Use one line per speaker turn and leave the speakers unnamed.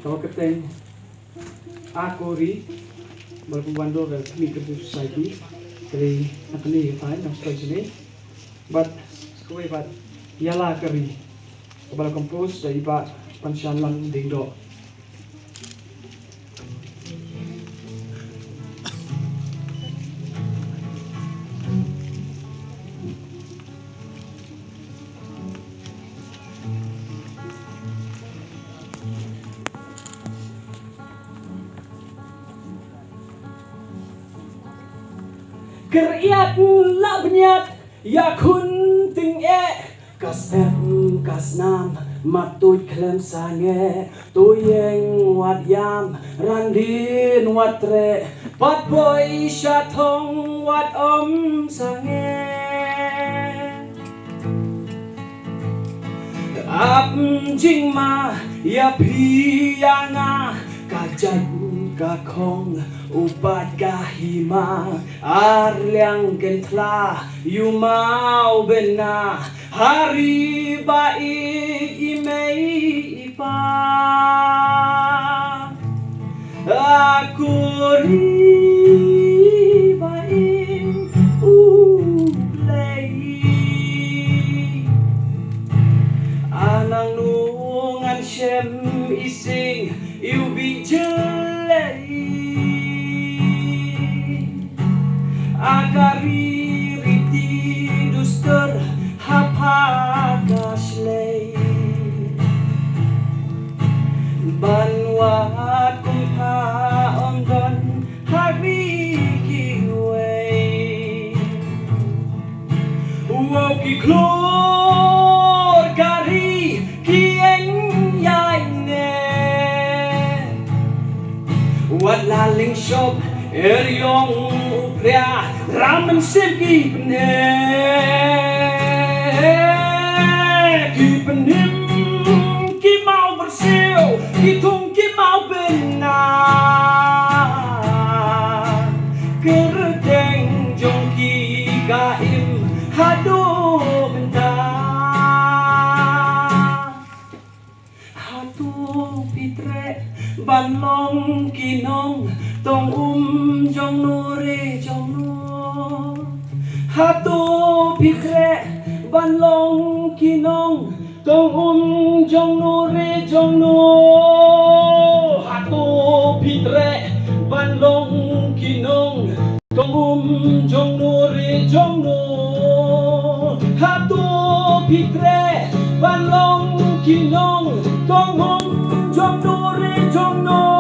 Kalau keteng aku ri berpubando ke Creative Society dari nakani fine ng stage ni but kuwi but yala kari kabal compose sa iba pansyan lang dingdo.
Keriat labnyat ya kun ting kas kas nam matut klem sange tuyeng wat yam randin wat tre pat boy shatong wat sange ap jing ma ya piana kajan kakong upat kahima arliang gentla yumau bena hari baik imei ipa aku ri baik ulei anang nungan shem ising iubi jelei agari riti duster hapagashlei banwat kumpa ondon hari kiwei woki klor gari kieng yaine wat laling shop eryong upria ramen sipki pene ki penim ki mau bersiu ki tung ki mau benar keredeng jongki gaim hado bentar hatu pitre banlong kinong tong jong nure jong no hatu pikre banlong kinong tong jong nure jong no hatu pikre banlong kinong tong jong nure jong no hatu pikre banlong kinong tong jong nure jong no